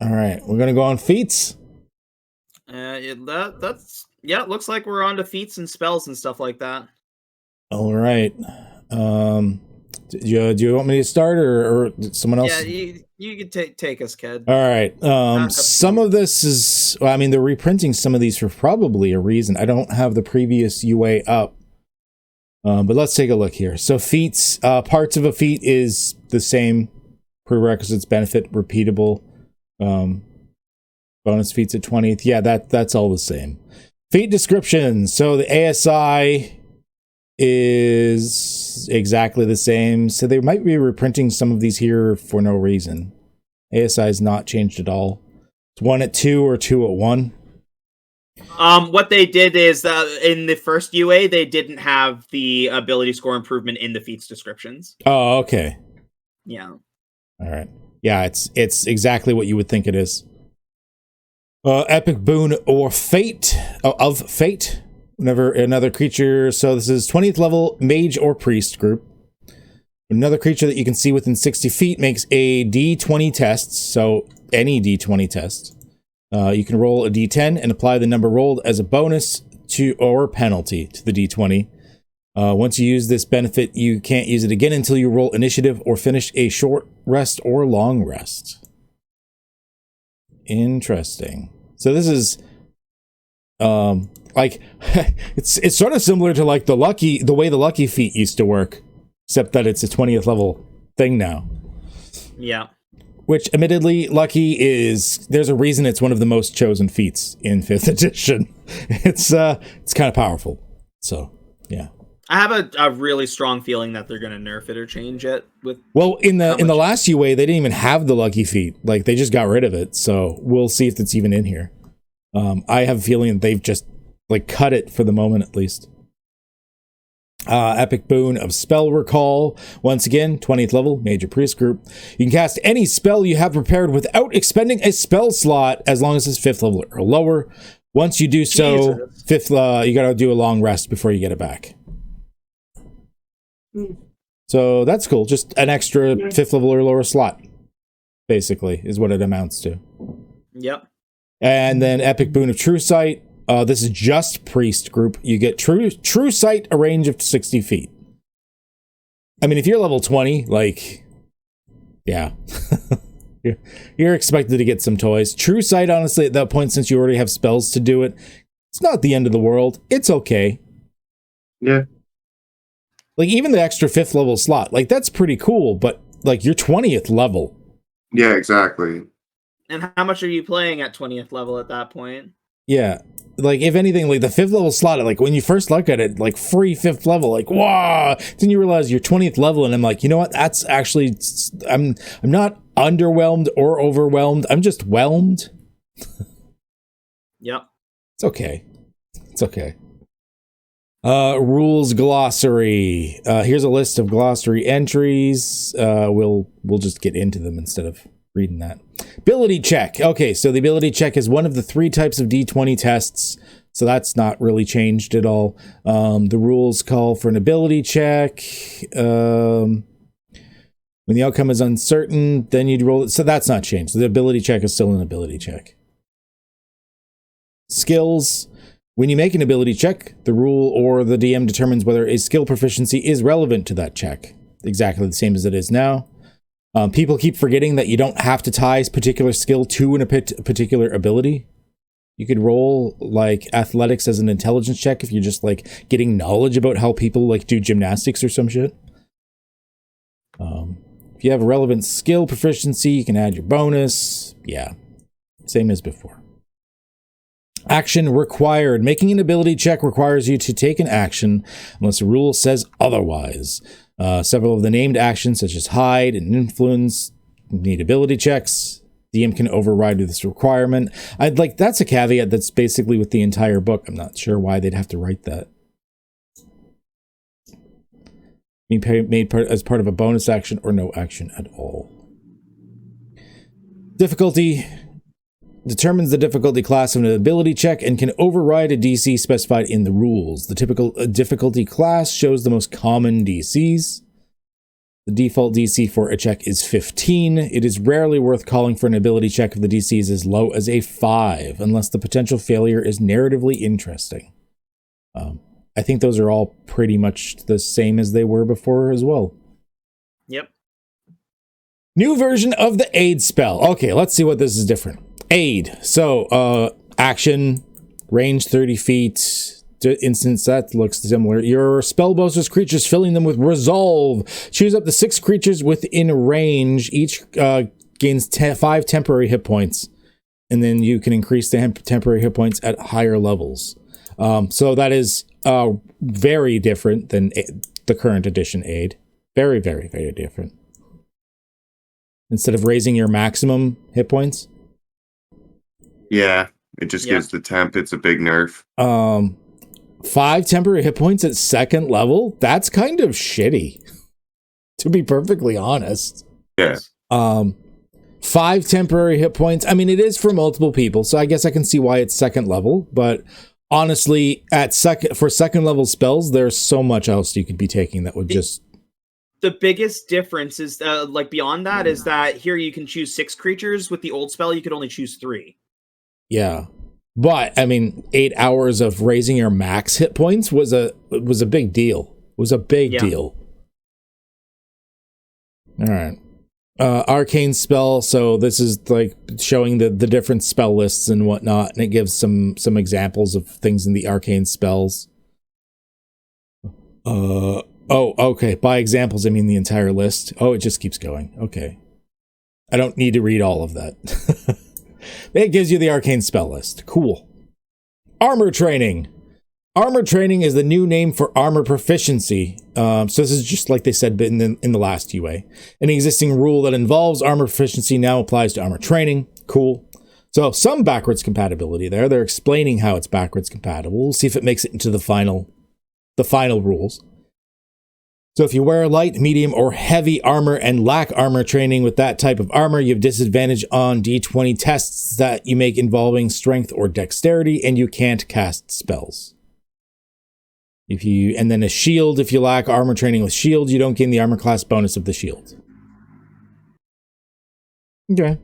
All right, we're gonna go on feats. It looks like we're on to feats and spells and stuff like that. All right. Do you want me to start or someone Yeah, else? you can take us, kid. All right. Back up to Some you. of this is, well, I mean, they're reprinting some of these for probably a reason. I don't have the previous UA up, but let's take a look here. So feats, parts of a feat is the same. Prerequisites, benefit, repeatable. Um, bonus feats at 20th. Yeah, that's all the same. Feat description. So the ASI is exactly the same. So they might be reprinting some of these here for no reason. ASI is not changed at all. It's 1 at 2 or 2 at 1. What they did is in the first UA they didn't have the ability score improvement in the feats descriptions. Oh, okay. Yeah. All right. Yeah, it's exactly what you would think it is. Epic boon or fate of fate. Whenever another creature, so this is 20th level mage or priest group. Another creature that you can see within 60 feet makes a D20 test, so any D20 test. You can roll a D10 and apply the number rolled as a bonus to or penalty to the D20. Once you use this benefit, you can't use it again until you roll initiative or finish a short rest or long rest. Interesting. So this is like it's sort of similar to like the way the lucky feat used to work, except that it's a 20th level thing now. Yeah. Which admittedly, lucky is, there's a reason it's one of the most chosen feats in 5th edition. It's kind of powerful. So, yeah. I have a really strong feeling that they're gonna nerf it or change it with. Well, in the last UA, they didn't even have the lucky feat. Like, they just got rid of it. So we'll see if it's even in here. I have a feeling that they've just like cut it for the moment at least. Epic boon of spell recall. Once again, 20th level, major priest group. You can cast any spell you have prepared without expending a spell slot as long as it's 5th level or lower. Once you do so, Jesus. 5th, you gotta do a long rest before you get it back. So that's cool. Just an extra 5th level or lower slot, basically, is what it amounts to. Yep. And then Epic Boon of True Sight. This is just Priest group. You get True Sight, a range of 60 feet. I mean, if you're level 20, like, yeah. you're expected to get some toys. True Sight, honestly, at that point, since you already have spells to do it, it's not the end of the world. It's okay. Yeah. Like, even the extra 5th level slot, like, that's pretty cool, but, like, you're 20th level. Yeah, exactly. And how much are you playing at 20th level at that point? Yeah. Like, if anything, like, the 5th level slot, like, when you first look at it, like, free 5th level, like, wow! Then you realize you're 20th level, and I'm like, you know what? That's actually, I'm not underwhelmed or overwhelmed. I'm just whelmed. Yep. It's okay. It's okay. Rules glossary. Here's a list of glossary entries. We'll just get into them instead of reading that. Ability check. Okay, so the ability check is one of the 3 types of D20 tests, so that's not really changed at all. The rules call for an ability check. When the outcome is uncertain, then you'd roll it. So that's not changed. The ability check is still an ability check. Skills. When you make an ability check, the rule or the DM determines whether a skill proficiency is relevant to that check. Exactly the same as it is now. People keep forgetting that you don't have to tie a particular skill to a particular ability. You could roll like athletics as an intelligence check if you're just like getting knowledge about how people like do gymnastics or some shit. If you have a relevant skill proficiency, you can add your bonus. Yeah, same as before. Action required. Making an ability check requires you to take an action unless the rule says otherwise. Several of the named actions, such as hide and influence, need ability checks. DM can override this requirement. That's a caveat that's basically with the entire book. I'm not sure why they'd have to write that. Being made as part of a bonus action or no action at all. Difficulty. Determines the difficulty class of an ability check and can override a DC specified in the rules. The typical difficulty class shows the most common DCs. The default DC for a check is 15. It is rarely worth calling for an ability check if the DC is as low as a 5, unless the potential failure is narratively interesting. I think those are all pretty much the same as they were before as well. Yep. New version of the aid spell. Okay, let's see what this is different. Aid. So, action, range 30 feet. Instance, that looks similar. Your spell busters creatures, filling them with resolve. Choose up to 6 creatures within range. Each gains 5 temporary hit points. And then you can increase the temporary hit points at higher levels. So that is very different than the current edition aid. Very, very, very different. Instead of raising your maximum hit points. Yeah, it just gives the temp. It's a big nerf. 5 temporary hit points at 2nd level? That's kind of shitty, to be perfectly honest. Yeah. 5 temporary hit points. I mean, it is for multiple people, so I guess I can see why it's 2nd level, but honestly, for 2nd level spells, there's so much else you could be taking that would just... The biggest difference is, beyond that, is that here you can choose 6 creatures. With the old spell, you could only choose 3. Yeah. But, I mean, 8 hours of raising your max hit points was a big deal. Was a big deal. All right. Arcane spell. So this is like showing the different spell lists and whatnot, and it gives some examples of things in the arcane spells. Oh, okay. By examples, I mean the entire list. Oh, it just keeps going. Okay. I don't need to read all of that. It gives you the arcane spell list. Cool. Armor training. Armor training is the new name for armor proficiency. So this is just like they said in the last UA. An existing rule that involves armor proficiency now applies to armor training. Cool. So some backwards compatibility there. They're explaining how it's backwards compatible. We'll see if it makes it into the final rules. So if you wear light, medium, or heavy armor and lack armor training with that type of armor, you have disadvantage on D20 tests that you make involving strength or dexterity, and you can't cast spells. And then a shield, if you lack armor training with shield, you don't gain the armor class bonus of the shield. Okay.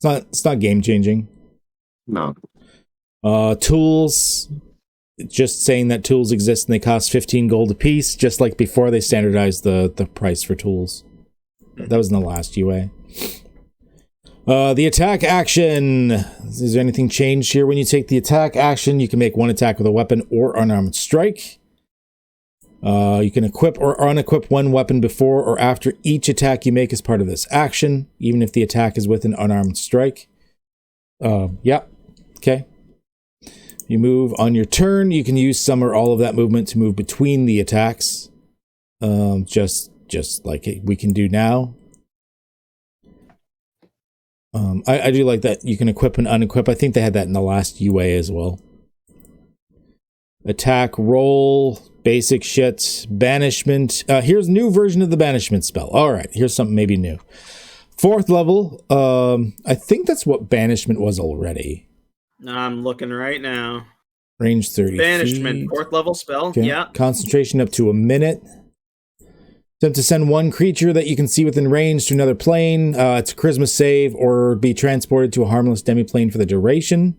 It's not game changing. No. Tools. Just saying that tools exist and they cost 15 gold apiece, just like before they standardized the price for tools. That was in the last UA. The attack action. Is there anything changed here? When you take the attack action, you can make one attack with a weapon or unarmed strike. You can equip or unequip one weapon before or after each attack you make as part of this action, even if the attack is with an unarmed strike. Yeah. Okay. You move on your turn. You can use some or all of that movement to move between the attacks. Just like we can do now. I do like that you can equip and unequip. I think they had that in the last UA as well. Attack, roll, basic shit, banishment. Here's a new version of the banishment spell. All right, here's something maybe new. 4th level. I think that's what banishment was already. I'm looking right now. Range 30 Banishment, feet. 4th level spell. Okay. Yeah. Concentration up to a minute. Attempt to send one creature that you can see within range to another plane. It's a charisma save or be transported to a harmless demiplane for the duration.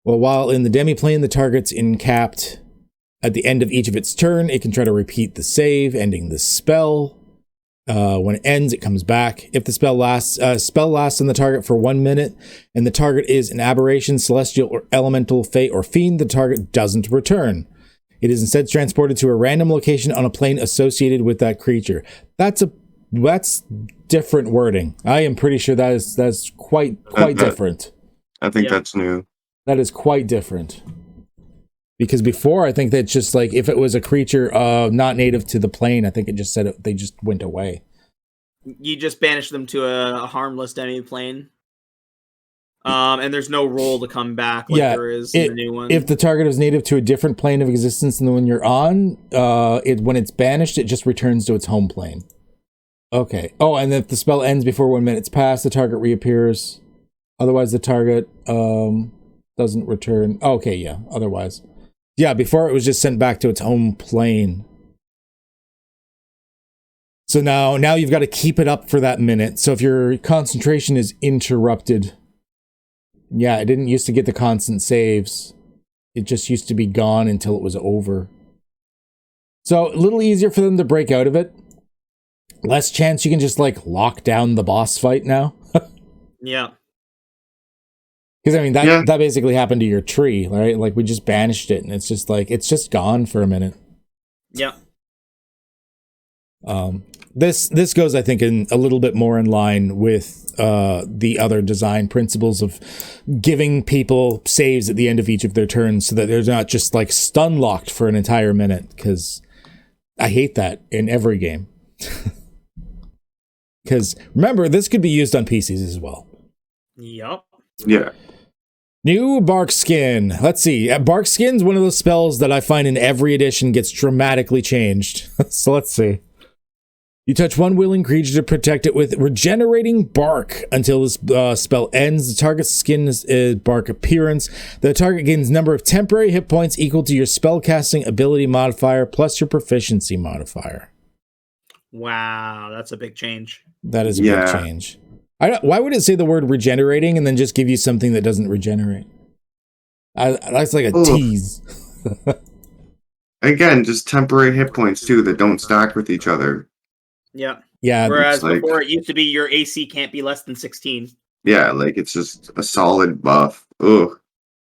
Well, while in the demiplane, the target's encapped. At the end of each of its turn, it can try to repeat the save, ending the spell. When it ends, it comes back. If the spell lasts on the target for 1 minute, and the target is an aberration, celestial, or elemental, fey, or fiend, the target doesn't return. It is instead transported to a random location on a plane associated with that creature. That's different wording. I am pretty sure that's quite different. I think that's new. That is quite different. Because before, I think that's just like, if it was a creature not native to the plane, I think it just said they just went away. You just banish them to a harmless demiplane. And there's no roll to come back like there is in the new one. If the target is native to a different plane of existence than the one you're on, when it's banished, it just returns to its home plane. Okay. Oh, and if the spell ends before 1 minute's passed, the target reappears. Otherwise, the target doesn't return. Okay, yeah, otherwise. Yeah, before it was just sent back to its home plane. So now you've got to keep it up for that minute. So if your concentration is interrupted, yeah, it didn't used to get the constant saves. It just used to be gone until it was over. So a little easier for them to break out of it. Less chance you can just like lock down the boss fight now. Yeah. Because I mean that basically happened to your tree, right? Like we just banished it and it's just gone for a minute. Yeah. This goes, I think, in a little bit more in line with the other design principles of giving people saves at the end of each of their turns so that they're not just like stun locked for an entire minute, because I hate that in every game. Because remember, this could be used on PCs as well. Yep. Yeah. New Bark Skin. Let's see. Bark Skin's one of those spells that I find in every edition gets dramatically changed. So let's see. You touch one willing creature to protect it with regenerating bark until this spell ends. The target's skin is bark appearance. The target gains number of temporary hit points equal to your spellcasting ability modifier plus your proficiency modifier. Wow, that's a big change. That is a big change. Why would it say the word regenerating and then just give you something that doesn't regenerate? That's like a tease. Again, just temporary hit points too that don't stack with each other. Yeah. Yeah. Whereas before it used to be your AC can't be less than 16. Yeah, like it's just a solid buff. Ugh.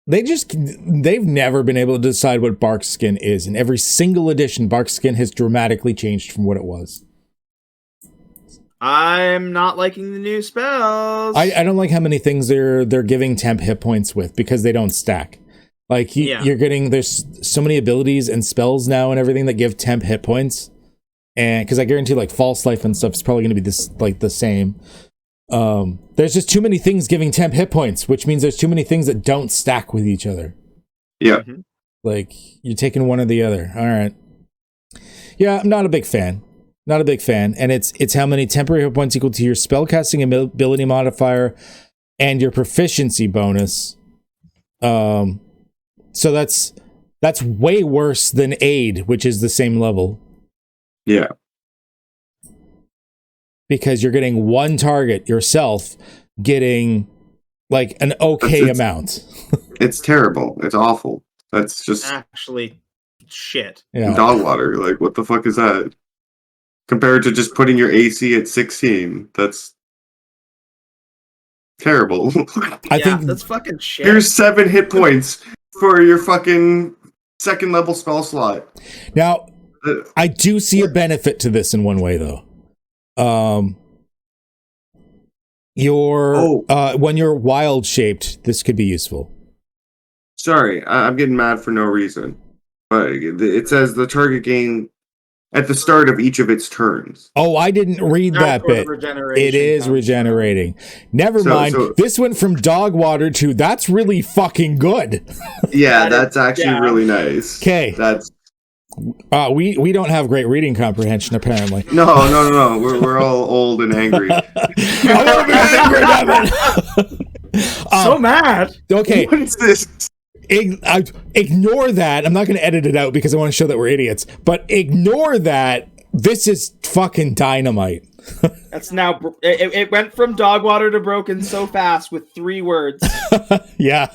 They've never been able to decide what Bark Skin is. In every single edition, Bark Skin has dramatically changed from what it was. I'm not liking the new spells. I don't like how many things they're giving temp hit points with because they don't stack. Like you're getting, there's so many abilities and spells now and everything that give temp hit points. And because I guarantee like False Life and stuff is probably going to be this like the same. There's just too many things giving temp hit points, which means there's too many things that don't stack with each other. Yeah. Mm-hmm. Like you're taking one or the other. All right. Yeah, I'm not a big fan. Not a big fan. And it's how many temporary hit points equal to your spellcasting ability modifier and your proficiency bonus. So that's way worse than aid, which is the same level. Yeah. Because you're getting one target yourself getting like an okay amount. It's terrible. It's awful. That's just actually shit. Yeah. Dog water. Like, what the fuck is that? Compared to just putting your AC at 16. That's terrible. I think that's fucking shit. Here's 7 hit points for your fucking second level spell slot. Now, I do see a benefit to this in one way, though. When you're wild shaped, this could be useful. Sorry, I'm getting mad for no reason. But it says the target gain at the start of each of its turns. Oh, I didn't read that bit. It is regenerating. Never mind. This went from dog water to that's really fucking good. Yeah, that's actually really nice. Okay. That's we don't have great reading comprehension, apparently. No. We're all old and angry. So mad. Okay. What is this? Ignore that. I'm not going to edit it out because I want to show that we're idiots. But ignore that. This is fucking dynamite. That's now. It went from dog water to broken so fast with 3 words. Yeah.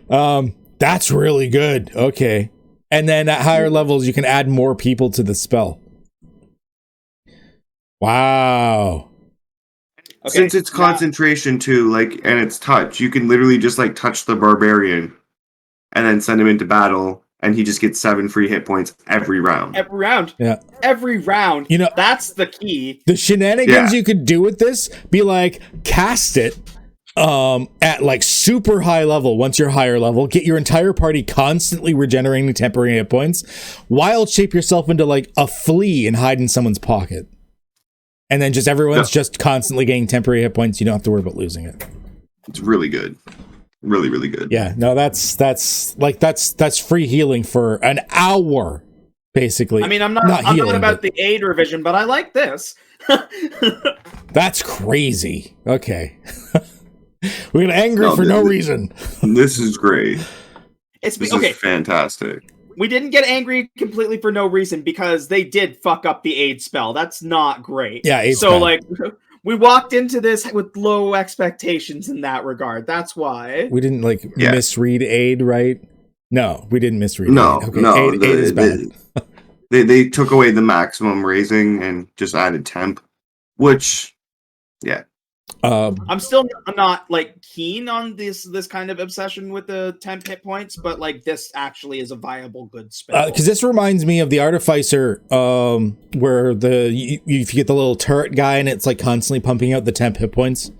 That's really good. Okay. And then at higher levels, you can add more people to the spell. Wow. Okay, since it's concentration too, like, and it's touch, you can literally just like touch the barbarian and then send him into battle, and he just gets 7 free hit points every round. Every round. Yeah. Every round. You know, that's the key. The shenanigans you could do with this, be like, cast it at like super high level. Once you're higher level, get your entire party constantly regenerating temporary hit points. Wild shape yourself into like a flea and hide in someone's pocket. And then just everyone's just constantly getting temporary hit points. You don't have to worry about losing it. It's really good. Really, really good. Yeah, no, that's free healing for an hour, basically. I mean, I'm not about the aid revision, but I like this. That's crazy. Okay. We're gonna angry for no reason. This is great. This is okay. fantastic. we didn't get angry completely for no reason because they did fuck up the aid spell. That's not great. Yeah, so like we walked into this with low expectations in that regard. That's why we didn't misread aid, right? No, we didn't misread aid. Okay, no, aid is bad. They took away the maximum raising and just added temp, which, yeah. I'm still not like keen on this kind of obsession with the temp hit points, but like this actually is a viable good spell. Because this reminds me of the Artificer, where you get the little turret guy and it's like constantly pumping out the temp hit points,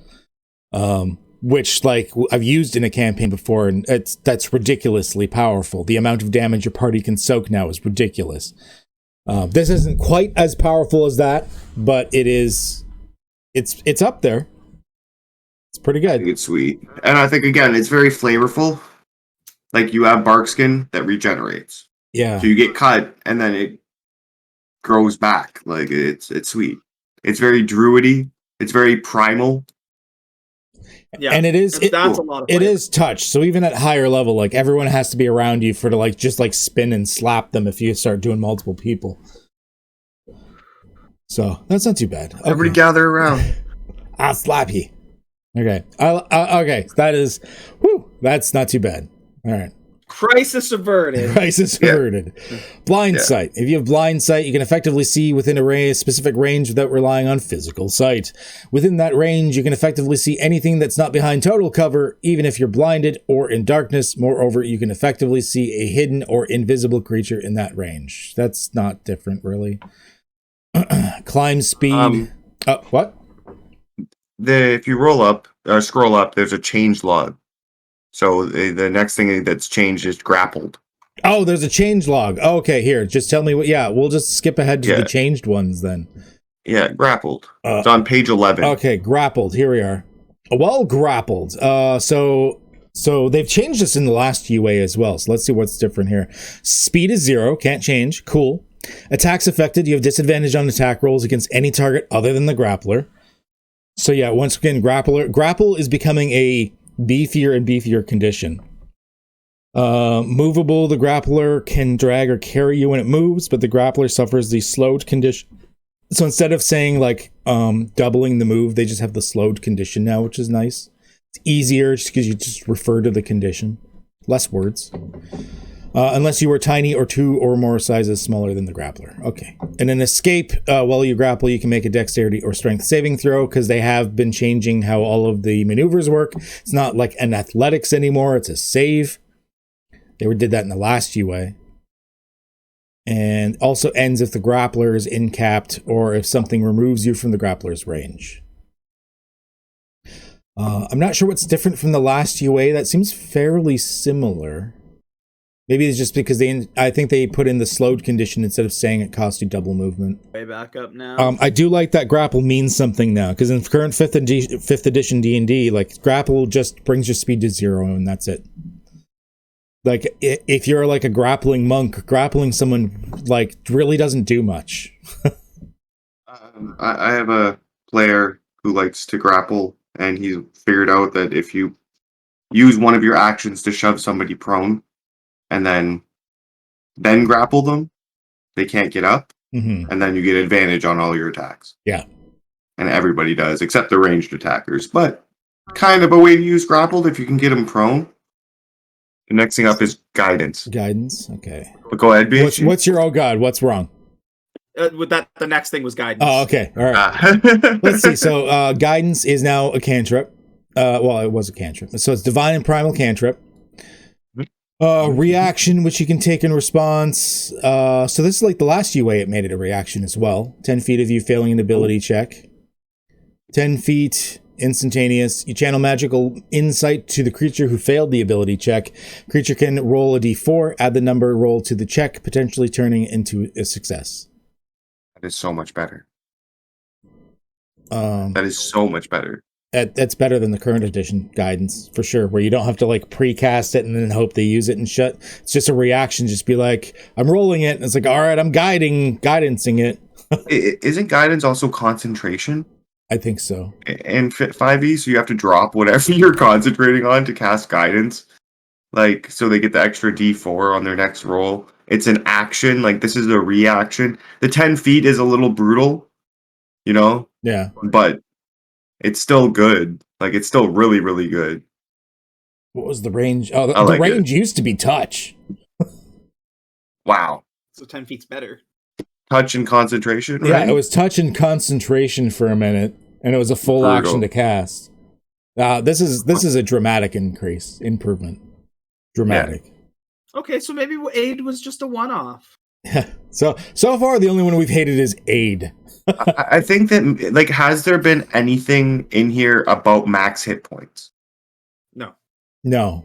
which like I've used in a campaign before, and that's ridiculously powerful. The amount of damage your party can soak now is ridiculous. This isn't quite as powerful as that, but it's up there. It's pretty good. I think it's sweet. And I think, again, it's very flavorful. Like, you have bark skin that regenerates. Yeah. So you get cut, and then it grows back. Like, it's sweet. It's very druidy. It's very primal. Yeah. And it is a lot of it is touch. So even at higher level, like, everyone has to be around you for to like just like spin and slap them if you start doing multiple people. So that's not too bad. Okay. Everybody gather around. I'll slap you. Okay. Okay. That's not too bad. All right. Crisis averted. Crisis averted. Blind sight. If you have blind sight, you can effectively see within a specific range without relying on physical sight. Within that range, you can effectively see anything that's not behind total cover, even if you're blinded or in darkness. Moreover, you can effectively see a hidden or invisible creature in that range. That's not different, really. Climb speed. What? If you roll up or scroll up, there's a change log. So the next thing that's changed is grappled. Oh, there's a change log. Okay, here, just tell me what. Yeah, we'll just skip ahead to the changed ones then. Yeah, grappled. It's on page 11. Okay, grappled. Here we are. Well, grappled. So they've changed this in the last UA as well. So let's see what's different here. Speed is 0, can't change. Cool. Attacks affected. You have disadvantage on attack rolls against any target other than the grappler. So yeah, once again, grapple is becoming a beefier and beefier condition. Movable, the grappler can drag or carry you when it moves, but the grappler suffers the slowed condition. So instead of saying like doubling the move, they just have the slowed condition now, which is nice. It's easier just because you just refer to the condition. Less words. Unless you are tiny or 2 or more sizes smaller than the grappler. Okay. And an escape, while you grapple, you can make a dexterity or strength saving throw because they have been changing how all of the maneuvers work. It's not like an athletics anymore. It's a save. They did that in the last UA. And also ends if the grappler is incapped or if something removes you from the grappler's range. I'm not sure what's different from the last UA. That seems fairly similar. Maybe it's just because I think they put in the slowed condition instead of saying it costs you double movement. Way back up now. I do like that grapple means something now, because in current 5th edition D&D, like grapple just brings your speed to 0 and that's it. Like if you're like a grappling monk, grappling someone like really doesn't do much. I have a player who likes to grapple, and he's figured out that if you use one of your actions to shove somebody prone, and then grapple them, they can't get up, and then you get advantage on all your attacks. Yeah. And everybody does, except the ranged attackers. But kind of a way to use grappled if you can get them prone. The next thing up is guidance. Guidance, okay. But go ahead, BHG. What's your, oh god, what's wrong? With that, the next thing was guidance. Oh, okay, all right. Let's see, so guidance is now a cantrip. Well, it was a cantrip. So it's divine and primal cantrip. Reaction, which you can take in response. So this is like the last UA, it made it a reaction as well. 10 feet of you failing an ability check. 10 feet, instantaneous. You channel magical insight to the creature who failed the ability check. Creature can roll a d4, add the number rolled to the check, potentially turning into a success. That is so much better. That is so much better. That's better than the current edition guidance, for sure, where you don't have to like precast it and then hope they use it and shut. It's just a reaction. Just be like, I'm rolling it. And it's like, all right, I'm guidancing it. Isn't guidance also concentration? I think so. And 5e, so you have to drop whatever you're concentrating on to cast guidance. Like, so they get the extra d4 on their next roll. it's an action. Like, this is a reaction. The 10 feet is a little brutal, you know? Yeah. But it's still good. Like, it's still really, really good. What was the range? Oh, the like range used to be touch. Wow. So 10 feet's better. Touch and concentration, right? Yeah, it was touch and concentration for a minute, and it was a full action to cast. This is a dramatic improvement. Dramatic. Yeah. Okay, so maybe aid was just a one-off. So far, the only one we've hated is aid. I think that, like, has there been anything in here about max hit points? No.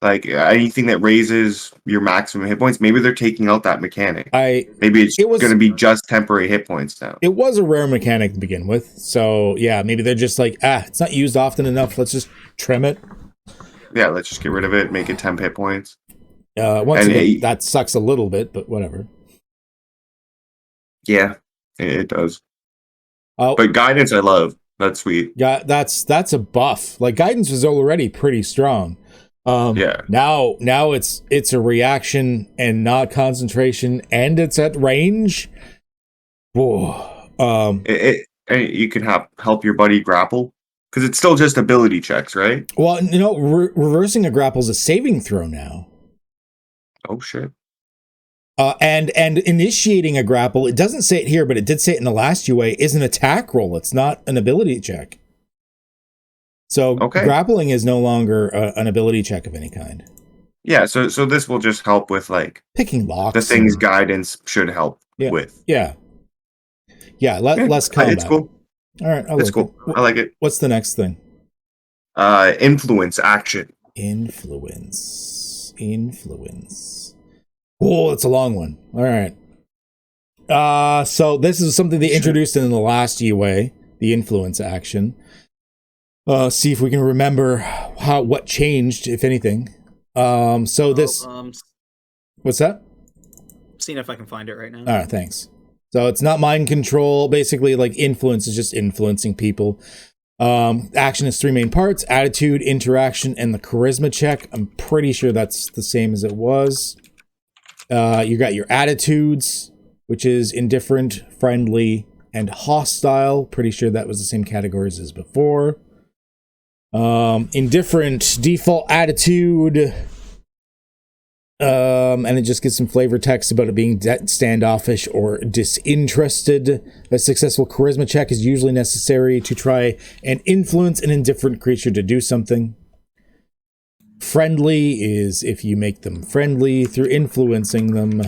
Like, anything that raises your maximum hit points? Maybe they're taking out that mechanic. Maybe it's going to be just temporary hit points now. It was a rare mechanic to begin with, so yeah, maybe they're just like, it's not used often enough. Let's just trim it. Yeah, let's just get rid of it. Make it 10 hit points. Once again, that sucks a little bit, but whatever. Yeah, it does. But guidance, I love. That's sweet. Yeah, that's a buff. Like, guidance was already pretty strong. Now it's a reaction and not concentration, and it's at range. Whoa. You can help your buddy grapple because it's still just ability checks, right? Well, reversing a grapple is a saving throw now. Oh shit. And initiating a grapple, it doesn't say it here, but it did say it in the last UA, is an attack roll. It's not an ability check. So grappling is no longer an ability check of any kind. Yeah, so this will just help with, like, picking locks. The things guidance should help with. Yeah. Yeah, less combat. It's cool. All right, it's cool. I like it. What's the next thing? Influence action. Influence. Oh, it's a long one. All right. So this is something they introduced in the last UA, the influence action. See if we can remember what changed, if anything. What's that? Seeing if I can find it right now. All right, thanks. So it's not mind control. Basically, like, influence is just influencing people. Action is 3 main parts: attitude, interaction, and the charisma check. I'm pretty sure that's the same as it was. You got your attitudes, which is indifferent, friendly, and hostile. Pretty sure that was the same categories as before. Indifferent, default attitude. And it just gets some flavor text about it being standoffish or disinterested. A successful charisma check is usually necessary to try and influence an indifferent creature to do something. Friendly is if you make them friendly through influencing them.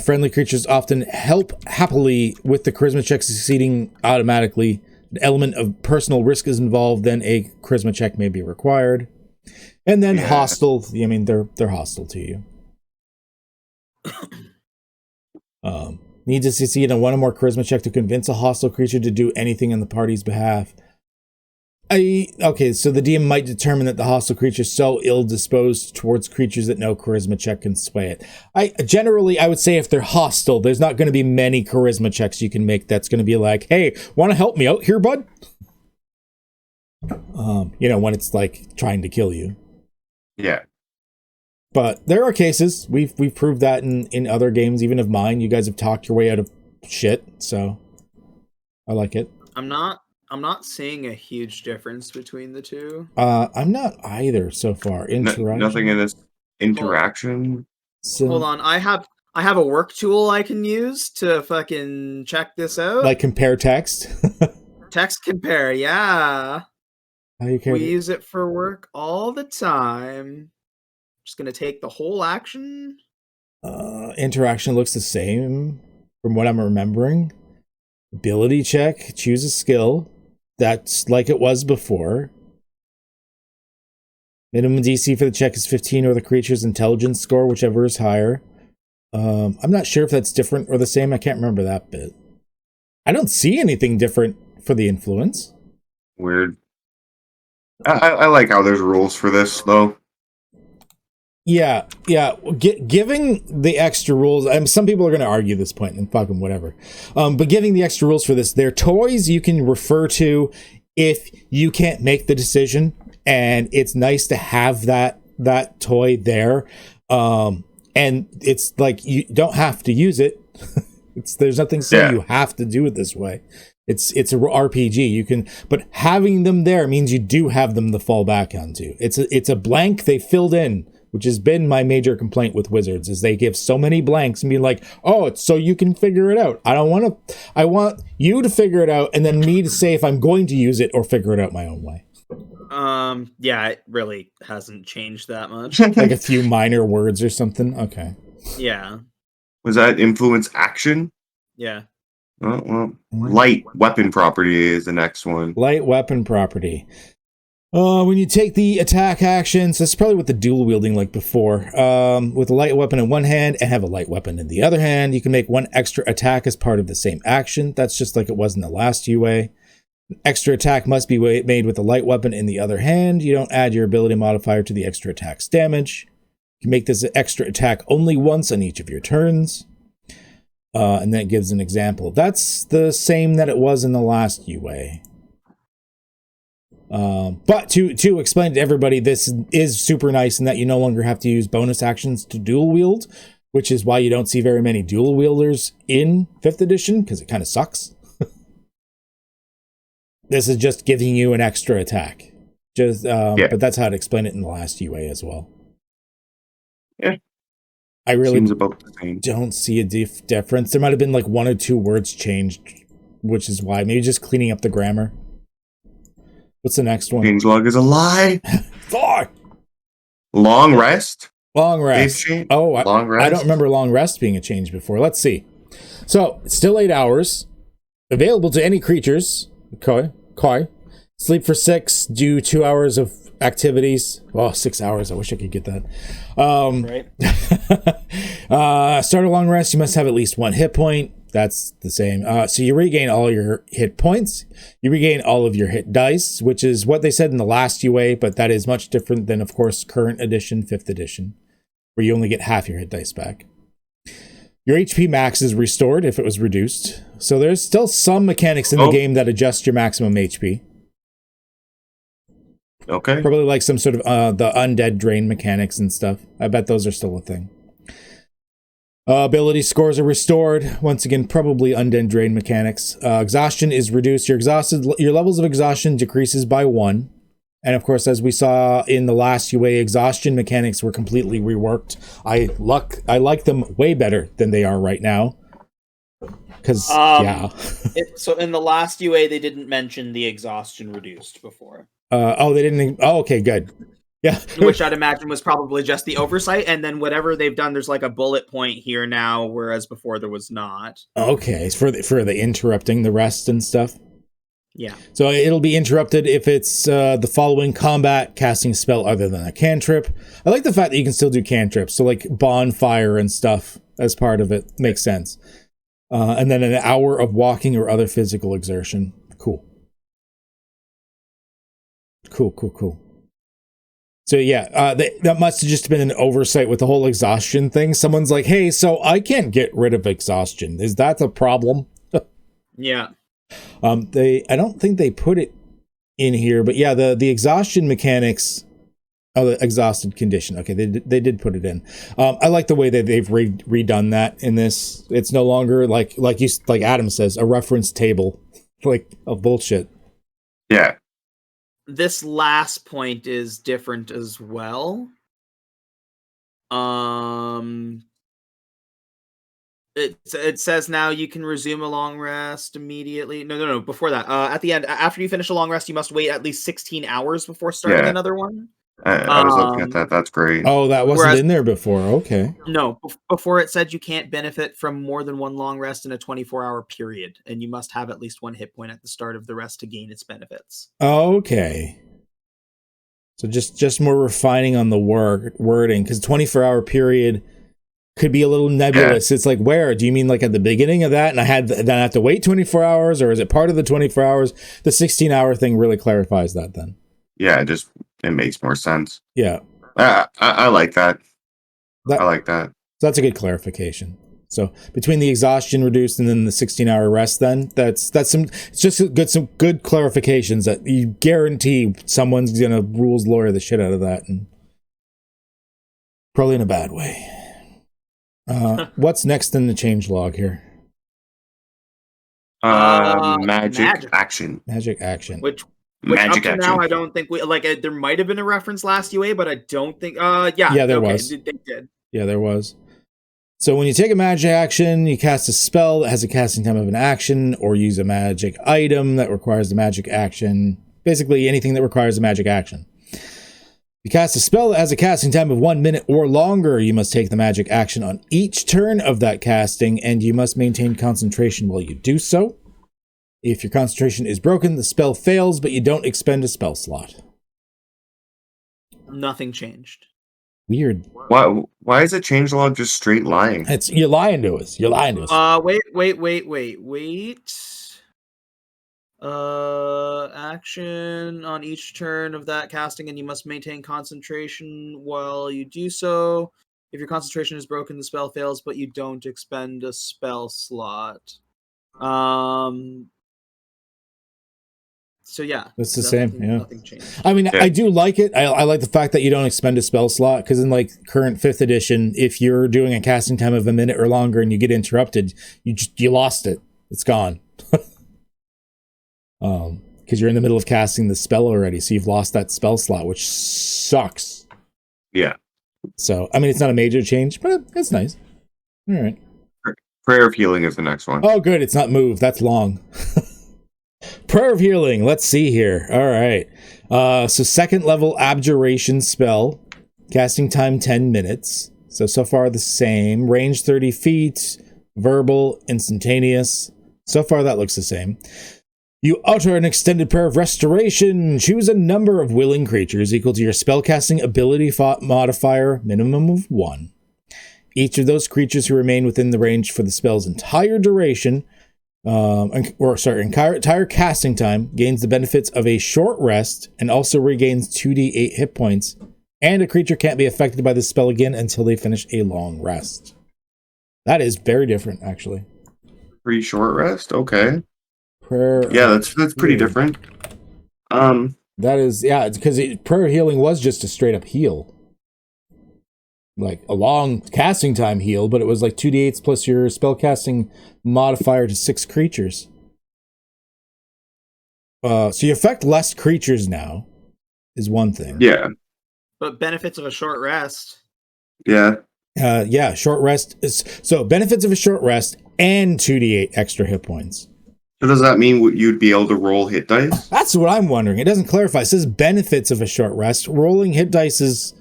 Friendly creatures often help happily with the charisma check succeeding automatically. An element of personal risk is involved, then a charisma check may be required. And then hostile, I mean, they're hostile to you. Need to succeed on one or more charisma check to convince a hostile creature to do anything on the party's behalf. So the DM might determine that the hostile creature is so ill-disposed towards creatures that no charisma check can sway it. I would say if they're hostile, there's not going to be many charisma checks you can make that's going to be like, hey, want to help me out here, bud? When it's like trying to kill you. Yeah. But there are cases, we've proved that in other games, even of mine. You guys have talked your way out of shit, so I like it. I'm not seeing a huge difference between the two. I'm not either so far. Interaction. Nothing in this interaction. Hold on, I have a work tool I can use to fucking check this out. Like compare text. Text compare, yeah. We use it for work all the time. Just gonna take the whole action. Interaction looks the same from what I'm remembering. Ability check, choose a skill. That's like it was before. Minimum DC for the check is 15 or the creature's intelligence score, whichever is higher. I'm not sure if that's different or the same. I can't remember that bit. I don't see anything different for the influence. Weird. I like how there's rules for this, though. Yeah. Giving the extra rules, some people are going to argue this point, and fuck them, whatever. But giving the extra rules for this, they're toys you can refer to if you can't make the decision, and it's nice to have that toy there. And it's like you don't have to use it. There's nothing saying you have to do it this way. It's a RPG. You can, but having them there means you do have them to fall back onto. It's a blank they filled in, which has been my major complaint with Wizards, is they give so many blanks and be like, oh, it's so you can figure it out. I want you to figure it out and then me to say if I'm going to use it or figure it out my own way. Yeah, it really hasn't changed that much. Like a few minor words or something. Okay. Yeah. Was that influence action? Yeah. Well, light weapon property is the next one. Light weapon property. When you take the attack actions, that's probably with the dual wielding like before. With a light weapon in one hand and have a light weapon in the other hand, you can make one extra attack as part of the same action. That's just like it was in the last UA. An extra attack must be made with a light weapon in the other hand. You don't add your ability modifier to the extra attack's damage. You can make this extra attack only once on each of your turns. And then it gives an example. That's the same that it was in the last UA. But to explain to everybody, this is super nice in that you no longer have to use bonus actions to dual wield, which is why you don't see very many dual wielders in 5th edition, because it kind of sucks. This is just giving you an extra attack. But that's how to explain it in the last UA as well. Yeah. I really Seems about the same. don't see a difference. There might have been like 1 or 2 words changed, which is why. Maybe just cleaning up the grammar. What's the next one? Changelog is a lie. Fuck! Long rest? Long rest. Long rest? I don't remember long rest being a change before. Let's see. So, it's still 8 hours. Available to any creatures. Koi. Sleep for 6. Do 2 hours of activities. Oh, 6 hours. I wish I could get that. Right. Start a long rest. You must have at least 1 hit point. That's the same. So you regain all your hit points. You regain all of your hit dice, which is what they said in the last UA, but that is much different than, of course, current edition, 5th edition, where you only get half your hit dice back. Your HP max is restored if it was reduced. So there's still some mechanics in the game that adjust your maximum HP. Okay. Probably like some sort of the undead drain mechanics and stuff. I bet those are still a thing. Ability scores are restored. Once again, probably undead drain mechanics. Exhaustion is reduced. Your levels of exhaustion decreases by 1. And of course, as we saw in the last UA, exhaustion mechanics were completely reworked. I like them way better than they are right now. Because, So in the last UA, they didn't mention the exhaustion reduced before. They didn't. Oh, okay, good. Yeah. Which I'd imagine was probably just the oversight, and then whatever they've done, there's like a bullet point here now, whereas before there was not. Okay, it's for the interrupting the rest and stuff. Yeah. So it'll be interrupted if it's the following combat, casting a spell other than a cantrip. I like the fact that you can still do cantrips, so like bonfire and stuff as part of it. Makes sense. And then an hour of walking or other physical exertion. Cool. So yeah, that must have just been an oversight with the whole exhaustion thing. Someone's like, hey, so I can't get rid of exhaustion. Is that a problem? Yeah. I don't think they put it in here, but yeah, the exhaustion mechanics. Oh, the exhausted condition. Okay, they did put it in. I like the way that they've redone that in this. It's no longer like Adam says, a reference table, like of bullshit. Yeah. This last point is different as well. It says now you can resume a long rest immediately. No. Before that, at the end, after you finish a long rest, you must wait at least 16 hours before starting another one. I was looking at that. That's great. Oh, that wasn't in there before. Okay. No, before it said you can't benefit from more than 1 long rest in a 24-hour period, and you must have at least 1 hit point at the start of the rest to gain its benefits. Okay. So just more refining on the wording, because 24-hour period could be a little nebulous. Yeah. It's like, where? Do you mean like at the beginning of that, and then I have to wait 24 hours, or is it part of the 24 hours? The 16-hour thing really clarifies that then. Yeah, it makes more sense. Yeah. I like that. I like that. So that's a good clarification. So between the exhaustion reduced and then the 16-hour rest, then that's some good clarifications that you guarantee someone's gonna rules lawyer the shit out of that, and probably in a bad way. What's next in the change log here? Magic action. Magic action. Which Magic up to action. now, I don't think we like. There might have been a reference last UA, but I don't think. Yeah, there was. They did. Yeah, there was. So when you take a magic action, you cast a spell that has a casting time of an action, or use a magic item that requires the magic action. Basically, anything that requires a magic action. You cast a spell that has a casting time of 1 minute or longer. You must take the magic action on each turn of that casting, and you must maintain concentration while you do so. If your concentration is broken, the spell fails, but you don't expend a spell slot. Nothing changed. Weird. Why is it changelog just straight lying? You're lying to us. You're lying to us. Wait. Action on each turn of that casting, and you must maintain concentration while you do so. If your concentration is broken, the spell fails, but you don't expend a spell slot. So yeah, It's the same. Yeah. Nothing changed. I mean, Yeah. I do like it. I like the fact that you don't expend a spell slot, because in like current 5th edition, if you're doing a casting time of a minute or longer and you get interrupted, you lost it. It's gone. Because you're in the middle of casting the spell already, so you've lost that spell slot, which sucks. Yeah. So I mean, it's not a major change, but it's nice. All right. Prayer of healing is the next one. Oh, good. It's not move. That's long. Prayer of healing. Let's see here. All right. So 2nd level abjuration spell. Casting time 10 minutes. So far the same. Range 30 feet. Verbal. Instantaneous. So far that looks the same. You utter an extended prayer of restoration. Choose a number of willing creatures equal to your spellcasting ability modifier, minimum of 1. Each of those creatures who remain within the range for the spell's entire duration, entire casting time, gains the benefits of a short rest and also regains 2d8 hit points. And a creature can't be affected by the spell again until they finish a long rest. That is very different, actually. Pretty short rest. Okay. Prayer. Yeah, that's pretty different. That is, yeah, it's because prayer healing was just a straight up heal. Like a long casting time heal, but it was like 2d8s plus your spellcasting modifier to 6 creatures. So you affect less creatures now, is one thing. Yeah. But benefits of a short rest. Yeah. Yeah, short rest is so benefits of a short rest and 2d8 extra hit points. So does that mean you'd be able to roll hit dice? That's what I'm wondering. It doesn't clarify. It says benefits of a short rest. Rolling hit dice is.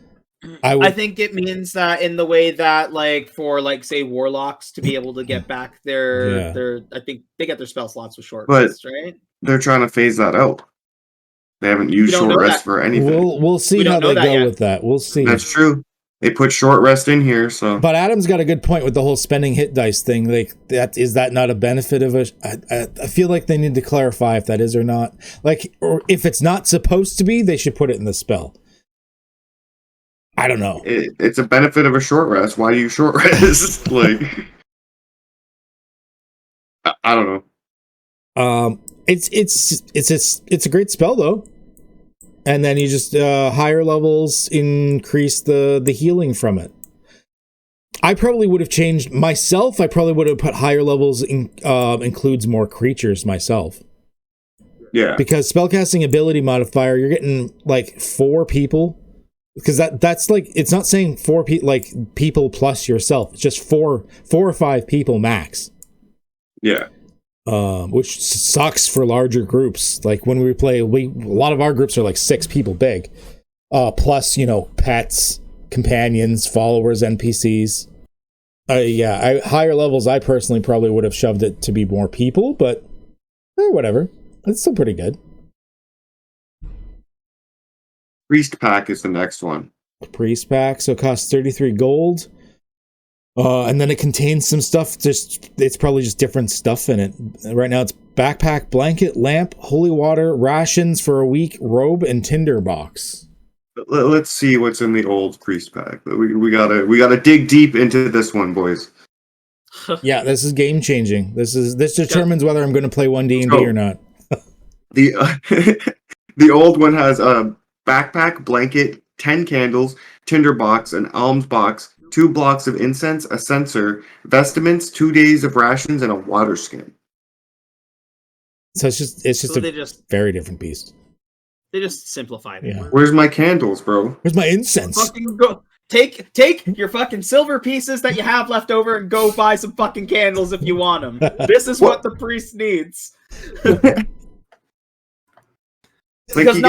I think it means that in the way that, like, for like say warlocks to be able to get back their I think they get their spell slots with short rests, right? They're trying to phase that out. They haven't used short rest for anything. We'll see how they go with that. We'll see. That's true. They put short rest in here, so. But Adam's got a good point with the whole spending hit dice thing. Like, is that not a benefit of a? I feel like they need to clarify if that is or not. Like, or if it's not supposed to be, they should put it in the spell. I don't know. It's a benefit of a short rest. Why do you short rest? Like, I don't know. It's a great spell though. And then you just higher levels increase the healing from it. I probably would have changed myself. I probably would have put higher levels includes more creatures myself. Yeah. Because spellcasting ability modifier, you're getting like 4 people. Because that's like, it's not saying 4 people, like people plus yourself. It's just 4 or 5 people max. Yeah. Which sucks for larger groups. Like when we play, a lot of our groups are like 6 people big. Plus, pets, companions, followers, NPCs. Higher levels, I personally probably would have shoved it to be more people, but whatever. It's still pretty good. Priest Pack is the next one. Priest Pack, so it costs 33 gold. And then it contains some stuff, it's probably just different stuff in it. Right now it's backpack, blanket, lamp, holy water, rations for a week, robe, and tinder box. Let's see what's in the old Priest Pack. We gotta dig deep into this one, boys. Yeah, this is game changing. This determines whether I'm going to play One D&D or not. The old one has a backpack, blanket, 10 candles, tinder box, an alms box, 2 blocks of incense, a censer, vestments, 2 days of rations, and a water skin. So it's just So they just very different beast. they just simplified it. Yeah. Where's my candles, bro? Where's my incense? Fucking go take your fucking silver pieces that you have left over and go buy some fucking candles if you want them. This is what the priest needs. Because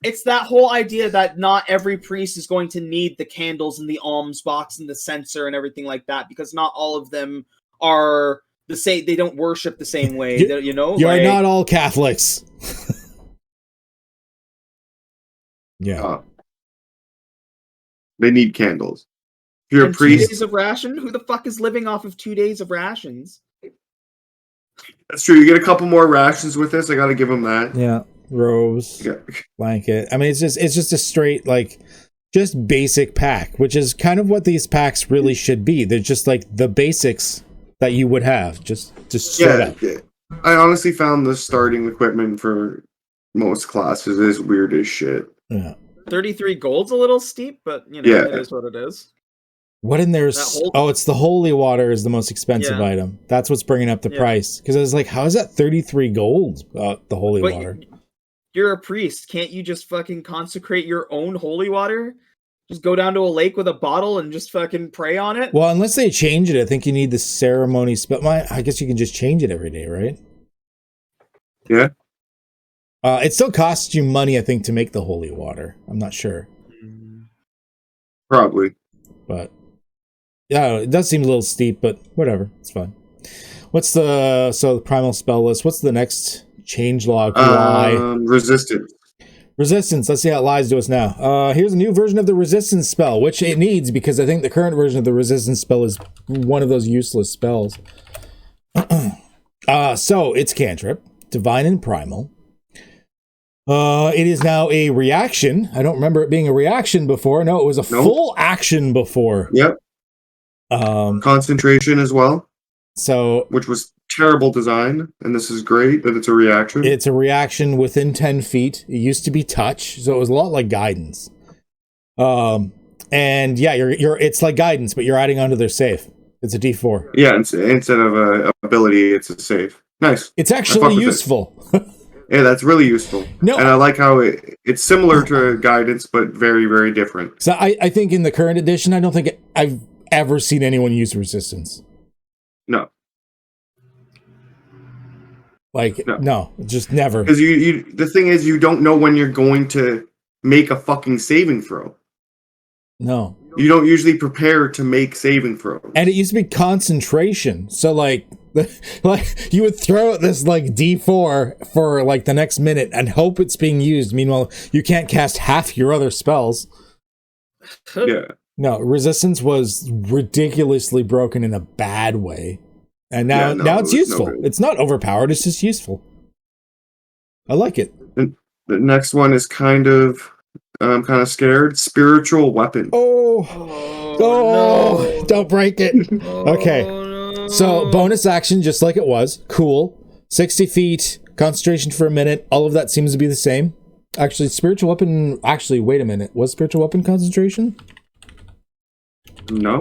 it's that whole idea that not every priest is going to need the candles and the alms box and the censer and everything like that, because not all of them are the same. They don't worship the same way. You know, you're not all Catholics. Yeah, they need candles. If you're a priest, 2 days of ration. Who the fuck is living off of 2 days of rations? That's true. You get a couple more rations with this. I got to give them that. Yeah. Robes, blanket. I mean, it's just a straight, like, just basic pack, which is kind of what these packs really should be. They're just like the basics that you would have, just straight up. Yeah. I honestly found the starting equipment for most classes is weird as shit. Yeah. 33 gold's a little steep, but you know, it is what it is. What in there? Oh, it's the holy water is the most expensive item. That's what's bringing up the price. Because I was like, how is that 33 gold? The holy water. You're a priest. Can't you just fucking consecrate your own holy water? Just go down to a lake with a bottle and just fucking pray on it? Well, unless they change it, I think you need the ceremony spell. I guess you can just change it every day, right? Yeah. It still costs you money, I think, to make the holy water. I'm not sure. Probably. But yeah, it does seem a little steep, but whatever. It's fine. What's the primal spell list? What's the next changelog? Resistance. Resistance. Let's see how it lies to us now. Here's a new version of the resistance spell, which it needs because I think the current version of the resistance spell is one of those useless spells. So it's cantrip, divine and primal. It is now a reaction. I don't remember it being a reaction before. No, it was a full action before. Yep. Concentration as well. So, which was terrible design, and this is great that it's a reaction. It's a reaction within 10 feet. It used to be touch, so it was a lot like guidance. And yeah, it's like guidance, but you're adding onto their save. It's a D4. Yeah, instead of a ability, it's a save. Nice. It's actually useful. Yeah, that's really useful. No, and I like how it's similar to guidance, but very, very different. So I think in the current edition, I don't think I've ever seen anyone use resistance. No. No, just never. Because the thing is, you don't know when you're going to make a fucking saving throw. No. You don't usually prepare to make saving throws. And it used to be concentration. So like you would throw out this like D4 for like the next minute and hope it's being used. Meanwhile, you can't cast half your other spells. Yeah. No, resistance was ridiculously broken in a bad way. And now it's useful. It's not overpowered, it's just useful. I like it. The next one is I'm kind of scared. Spiritual weapon. No. Don't break it. Okay. No. So bonus action, just like it was. Cool. 60 feet, concentration for a minute. All of that seems to be the same. Actually, spiritual weapon. Actually, wait a minute. Was spiritual weapon concentration? No.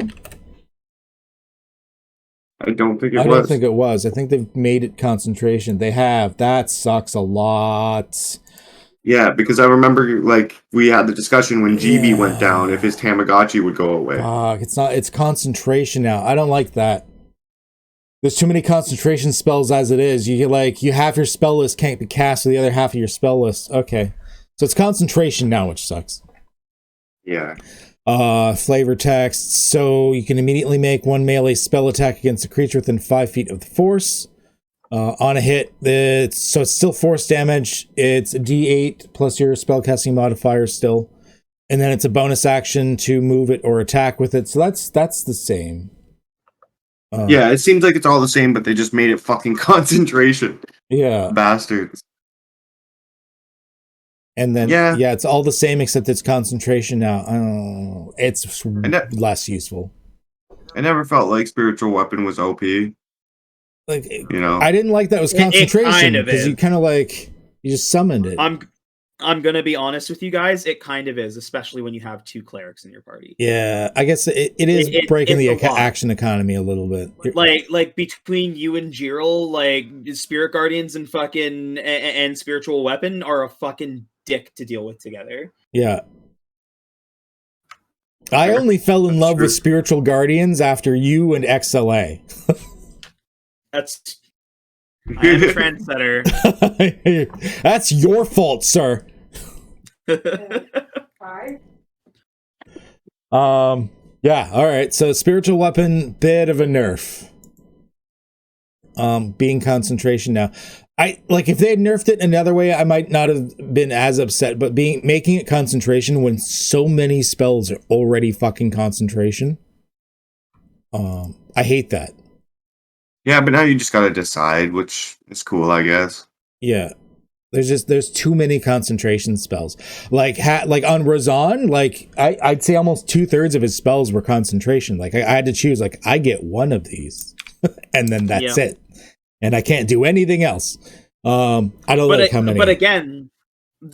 I don't think it was. I don't think it was. I think they've made it concentration. They have. That sucks a lot. Yeah, because I remember, like, we had the discussion when GB went down if his Tamagotchi would go away. It's concentration now. I don't like that. There's too many concentration spells as it is. You half your spell list can't be cast with the other half of your spell list. Okay. So it's concentration now, which sucks. Yeah. Flavor text. So you can immediately make one melee spell attack against a creature within 5 feet of the force. On a hit, it's still force damage. It's a D8 plus your spellcasting modifier still, and then it's a bonus action to move it or attack with it. So that's the same. Yeah, it seems like it's all the same, but they just made it fucking concentration. Yeah, bastards. And then it's all the same except it's concentration now. It's less useful. I never felt like spiritual weapon was OP. Like, I didn't like that it was concentration because you kind of you just summoned it. I'm gonna be honest with you guys, it kind of is, especially when you have 2 clerics in your party. Yeah, I guess it is breaking it's the a lot. action economy a little bit. Like between you and Jiril, like Spirit Guardians and fucking and Spiritual Weapon are a fucking dick to deal with together. Yeah. I only fell in love with Spiritual Guardians after you and XLA. That's... I am a trendsetter. That's your fault, sir. Yeah, all right. So spiritual weapon, bit of a nerf. Being concentration now. I like if they had nerfed it another way, I might not have been as upset, but making it concentration when so many spells are already fucking concentration. I hate that. Yeah, but now you just gotta decide, which is cool, I guess. Yeah. There's too many concentration spells. Like on Razan, like I'd say almost 2/3 of his spells were concentration. Like I had to choose, like I get one of these and then that's it. And I can't do anything else. I don't like how many. But again,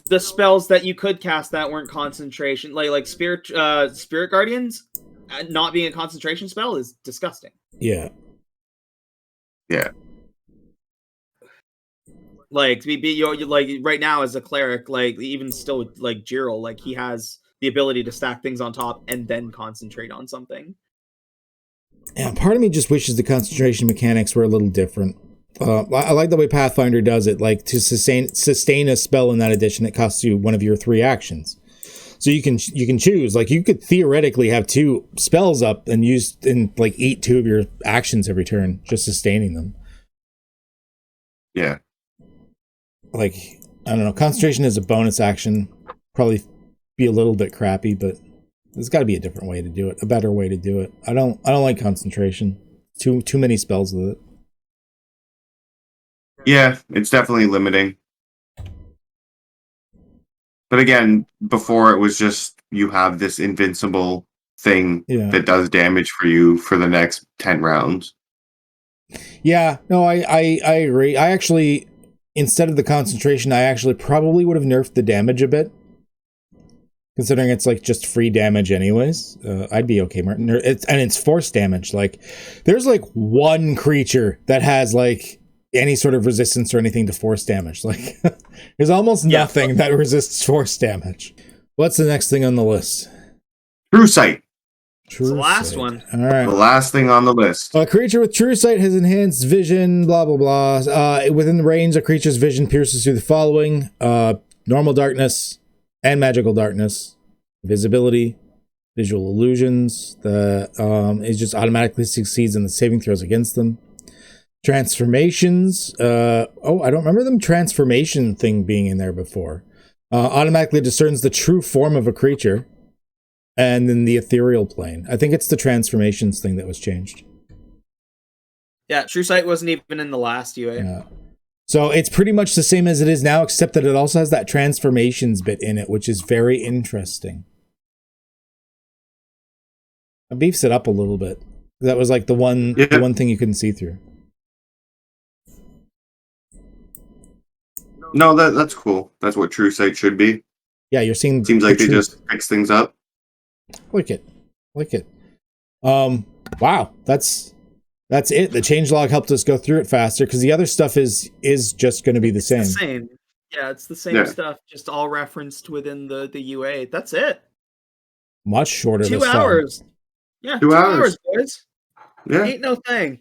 the spells that you could cast that weren't concentration, like Spirit Guardians, not being a concentration spell is disgusting. Yeah. Yeah. Like like right now as a cleric, like even still like Jiril, like he has the ability to stack things on top and then concentrate on something. Yeah, part of me just wishes the concentration mechanics were a little different. I like the way Pathfinder does it, like to sustain a spell in that edition that costs you one of your 3 actions. So you can choose, like you could theoretically have 2 spells up and use and like eat 2 of your actions every turn, just sustaining them. Yeah. Like, I don't know, concentration is a bonus action, probably be a little bit crappy, but there's got to be a different way to do it, a better way to do it. I don't like concentration. Too many spells with it. Yeah, it's definitely limiting. But again, before it was just you have this invincible thing that does damage for you for the next 10 rounds. Yeah, no, I agree. I actually, instead of the concentration, I actually probably would have nerfed the damage a bit. Considering it's like just free damage anyways. I'd be okay, Martin. It's force damage. Like, there's like one creature that has like any sort of resistance or anything to force damage. Like, there's almost nothing that resists force damage. What's the next thing on the list? True Sight. It's the last one. All right. The last thing on the list. A creature with True Sight has enhanced vision, blah, blah, blah. Within the range, a creature's vision pierces through the following. Normal darkness and magical darkness. Visibility. Visual illusions. It just automatically succeeds in the saving throws against them. Transformations. I don't remember them transformation thing being in there before. Automatically discerns the true form of a creature. And then the ethereal plane. I think it's the transformations thing that was changed. Yeah, True Sight wasn't even in the last UA. Yeah. So it's pretty much the same as it is now, except that it also has that transformations bit in it, which is very interesting. It beefs it up a little bit. That was like the one thing you couldn't see through. No, that's cool. That's what True Sight should be. Yeah, you're seeing. Seems like they just fix things up. Like it. Wow, that's it. The changelog helped us go through it faster because the other stuff is just going to be the same. Yeah, it's the same stuff, just all referenced within the UA. That's it. Much shorter. 2 hours. Yeah, 2 hours, boys. Yeah, ain't no thing.